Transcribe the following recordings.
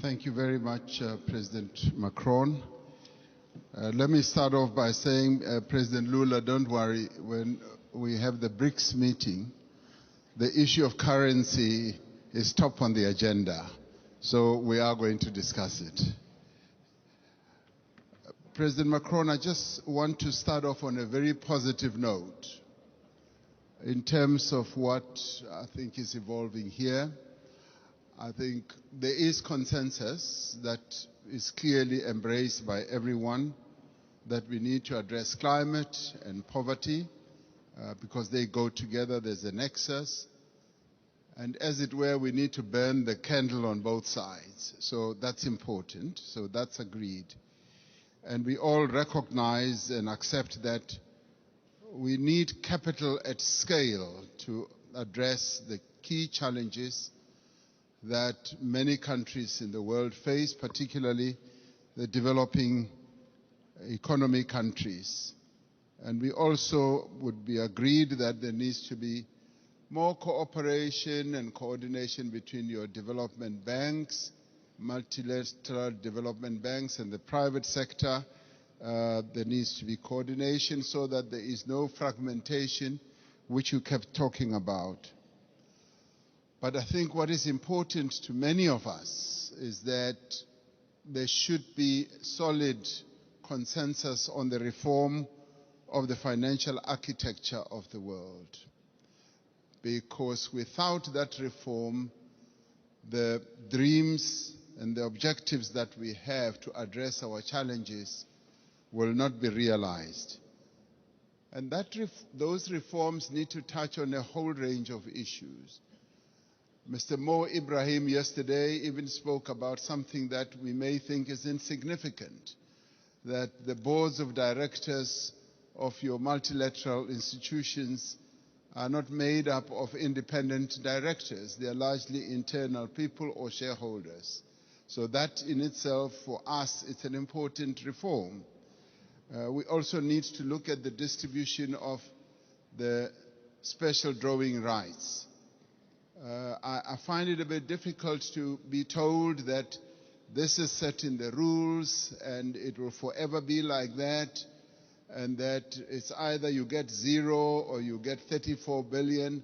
Thank you very much, President Macron. Let me start off by saying, President Lula, don't worry, when we have the BRICS meeting, the issue of currency is top on the agenda, so we are going to discuss it. President Macron, I just want to start off on a very positive note in terms of what I think is evolving here. I think there is consensus that is clearly embraced by everyone that we need to address climate and poverty because they go together. There's a nexus. And as it were, we need to burn the candle on both sides. So that's important. So that's agreed. And we all recognize and accept that we need capital at scale to address the key challenges that many countries in the world face, particularly the developing economy countries. And we also would be agreed that there needs to be more cooperation and coordination between your development banks, multilateral development banks, and the private sector. There needs to be coordination so that there is no fragmentation, which you kept talking about. But I think what is important to many of us is that there should be solid consensus on the reform of the financial architecture of the world. Because without that reform, the dreams and the objectives that we have to address our challenges will not be realized. And those reforms need to touch on a whole range of issues. Mr. Mo Ibrahim yesterday even spoke about something that we may think is insignificant, that the boards of directors of your multilateral institutions are not made up of independent directors. They are largely internal people or shareholders. So that in itself, for us, it's an important reform. We also need to look at the distribution of the special drawing rights. I find it a bit difficult to be told that this is set in the rules and it will forever be like that, and that it's either you get 0 or you get 34 billion.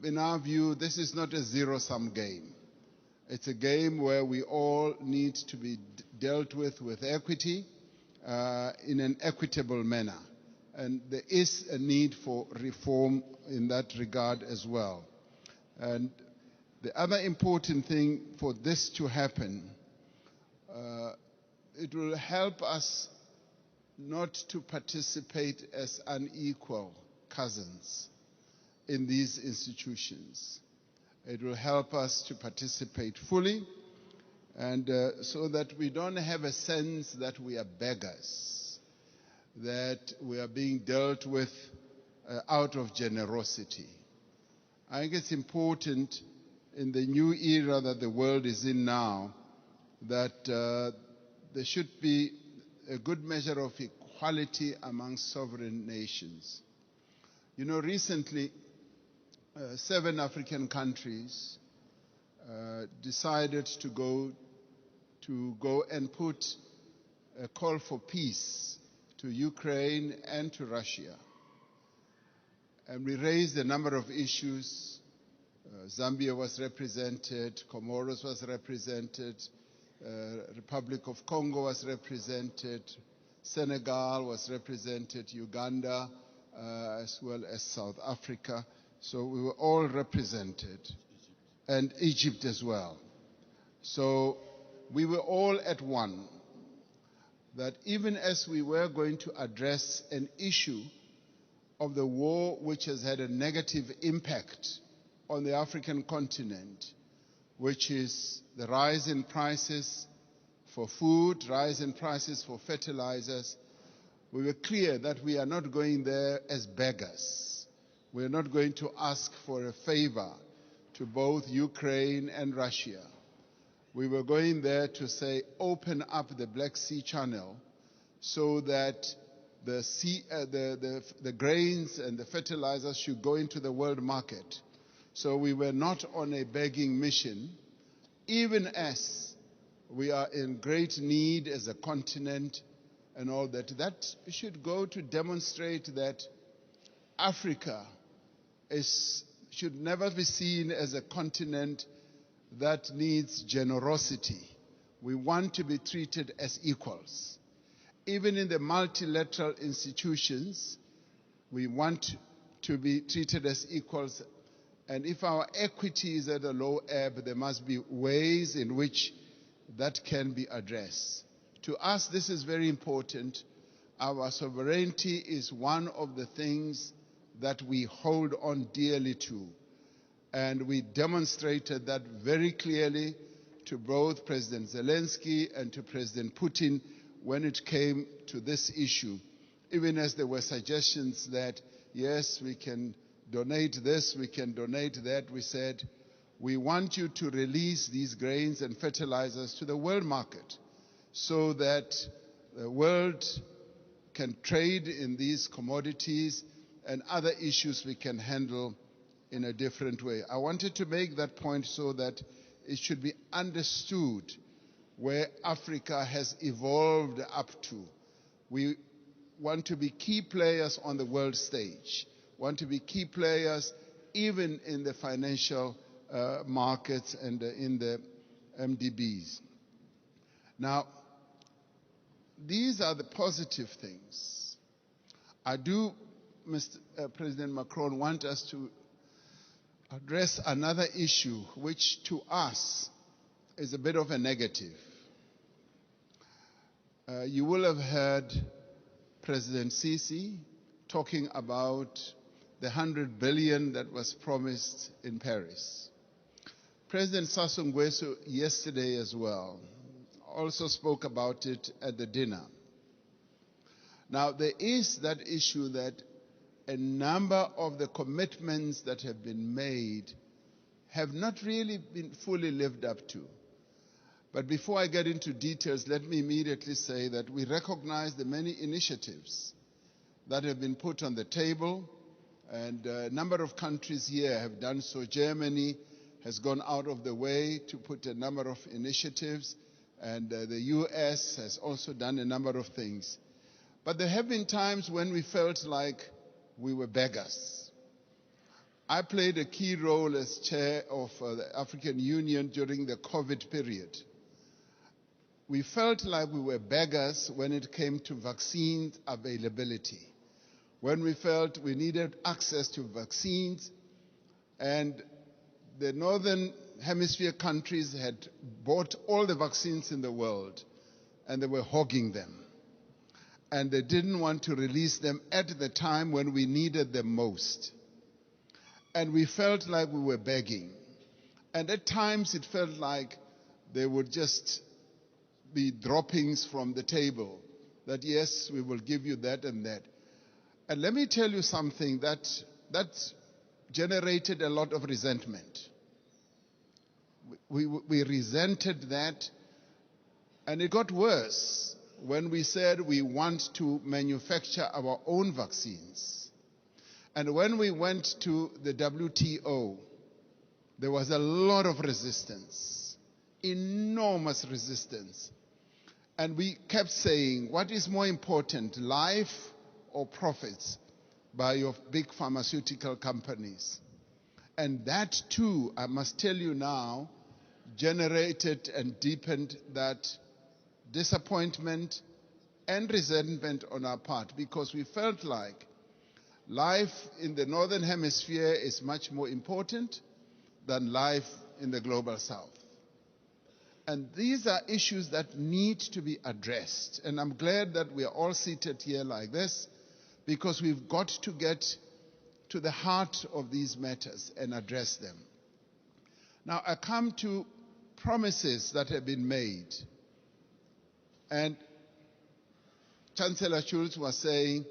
In our view, this is not a zero-sum game. It's a game where we all need to be dealt with equity in an equitable manner. And there is a need for reform in that regard as well. And the other important thing for this to happen, it will help us not to participate as unequal cousins in these institutions. It will help us to participate fully, and so that we don't have a sense that we are beggars, that we are being dealt with out of generosity. I think it's important in the new era that the world is in now that there should be a good measure of equality among sovereign nations. You know, recently, 7 African countries decided to go and put a call for peace to Ukraine and to Russia. And we raised a number of issues. Zambia was represented, Comoros was represented, Republic of Congo was represented, Senegal was represented, Uganda, as well as South Africa. So we were all represented, and Egypt as well. So we were all at one, that even as we were going to address an issue of the war which has had a negative impact on the African continent, which is the rise in prices for food, rise in prices for fertilizers, we were clear that we are not going there as beggars. We are not going to ask for a favor to both Ukraine and Russia. We were going there to say, open up the Black Sea Channel so that the grains and the fertilizers should go into the world market. So we were not on a begging mission, even as We are in great need as a continent and all that. That should go to demonstrate that Africa should never be seen as a continent that needs generosity. We want to be treated as equals. Even in the multilateral institutions, we want to be treated as equals. And if our equity is at a low ebb, there must be ways in which that can be addressed. To us, this is very important. Our sovereignty is one of the things that we hold on dearly to. And we demonstrated that very clearly to both President Zelensky and to President Putin when it came to this issue. Even as there were suggestions that, yes, we can donate this, we can donate that, we said, we want you to release these grains and fertilizers to the world market so that the world can trade in these commodities and other issues we can handle in a different way. I wanted to make that point so that it should be understood where Africa has evolved up to. We want to be key players on the world stage, want to be key players even in the financial markets and in the MDBs. Now, these are the positive things. I do, Mr. President Macron, want us to address another issue which to us is a bit of a negative. You will have heard President Sisi talking about the 100 billion that was promised in Paris. President Sassou Nguesso yesterday as well also spoke about it at the dinner. Now, there is that issue that a number of the commitments that have been made have not really been fully lived up to. But before I get into details, let me immediately say that we recognize the many initiatives that have been put on the table, and a number of countries here have done so. Germany has gone out of the way to put a number of initiatives, and the US has also done a number of things. But there have been times when we felt like we were beggars. I played a key role as chair of the African Union during the COVID period. We felt like we were beggars when it came to vaccine availability, when we felt we needed access to vaccines, and the Northern Hemisphere countries had bought all the vaccines in the world, and they were hogging them. And they didn't want to release them at the time when we needed them most. And we felt like we were begging. And at times it felt like they would just be droppings from the table, that yes, we will give you that and that. And let me tell you something that generated a lot of resentment. We resented that, and it got worse when we said we want to manufacture our own vaccines. And when we went to the WTO, there was a lot of resistance, enormous resistance. And we kept saying, what is more important, life or profits by your big pharmaceutical companies? And that too, I must tell you now, generated and deepened that disappointment and resentment on our part, because we felt like life in the Northern Hemisphere is much more important than life in the global South. And these are issues that need to be addressed. And I'm glad that we are all seated here like this, because we've got to get to the heart of these matters and address them. Now, I come to promises that have been made. And Chancellor Scholz was saying,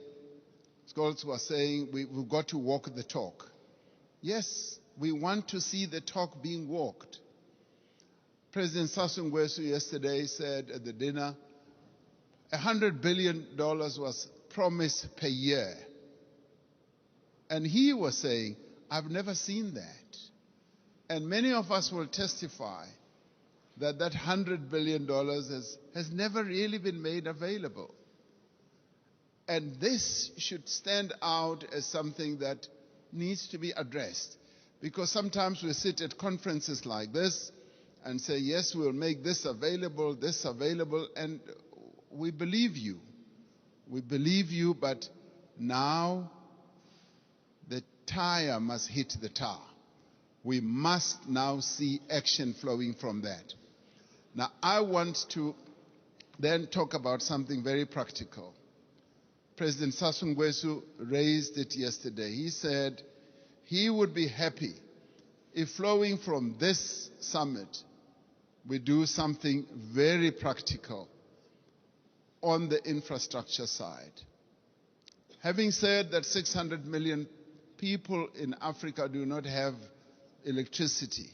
we've got to walk the talk. Yes, we want to see the talk being walked. President Sassou Nguesso yesterday said at the dinner, $100 billion was promised per year. And he was saying, I've never seen that. And many of us will testify that $100 billion has never really been made available. And this should stand out as something that needs to be addressed. Because sometimes we sit at conferences like this and say, yes, we'll make this available, and we believe you. We believe you, but now the tire must hit the tar. We must now see action flowing from that. Now, I want to then talk about something very practical. President Sassou Nguesso raised it yesterday. He said he would be happy if flowing from this summit we do something very practical on the infrastructure side. Having said that 600 million people in Africa do not have electricity,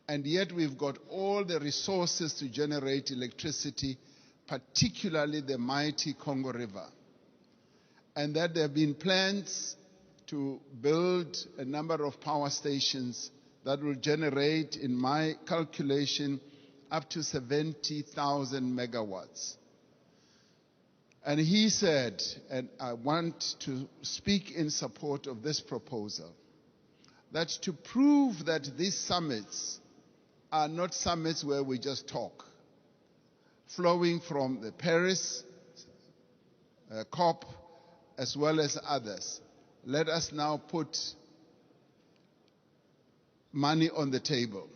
and yet we've got all the resources to generate electricity, particularly the mighty Congo River, and that there have been plans to build a number of power stations that will generate, in my calculation, up to 70,000 megawatts. And he said, and I want to speak in support of this proposal, that to prove that these summits are not summits where we just talk, flowing from the Paris COP as well as others, let us now put money on the table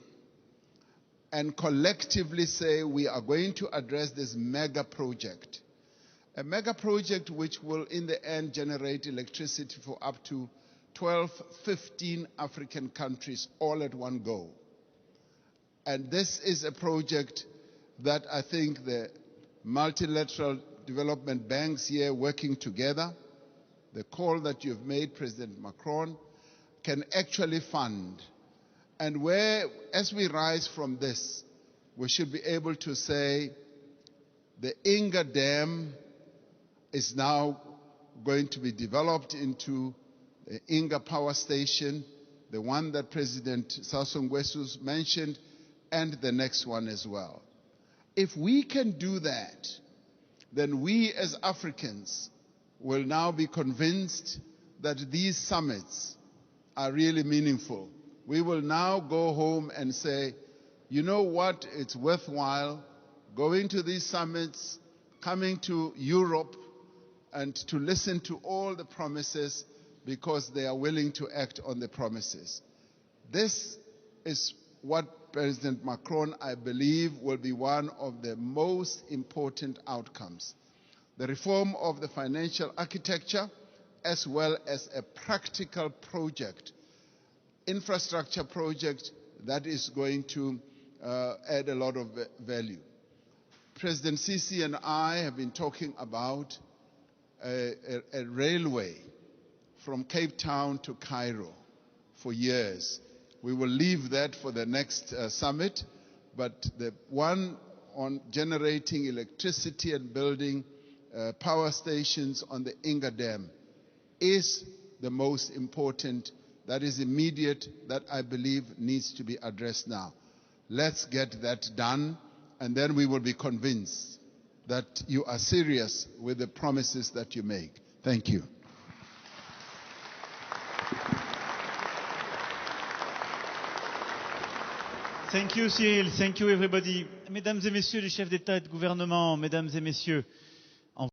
and collectively say we are going to address this mega project. A mega project which will in the end generate electricity for up to 12, 15 African countries all at one go. And this is a project that I think the multilateral development banks here working together, the call that you've made, President Macron, can actually fund. And where, as we rise from this, we should be able to say the Inga Dam is now going to be developed into the Inga Power Station, the one that President Sassou Nguesso mentioned, and the next one as well. If we can do that, then we as Africans will now be convinced that these summits are really meaningful. We will now go home and say, you know what, it's worthwhile going to these summits, coming to Europe, and to listen to all the promises because they are willing to act on the promises. This is what President Macron, I believe, will be one of the most important outcomes. The reform of the financial architecture, as well as a practical project, infrastructure project that is going to add a lot of value. President Sisi and I have been talking about a railway from Cape Town to Cairo for years. We will leave that for the next summit, but the one on generating electricity and building power stations on the Inga Dam is the most important, that is immediate, that I believe needs to be addressed now. Let's get that done, and then we will be convinced that you are serious with the promises that you make. Thank you. Thank you, Cyril. Thank you, everybody. Mesdames et messieurs les chefs d'État et de gouvernement, mesdames et messieurs,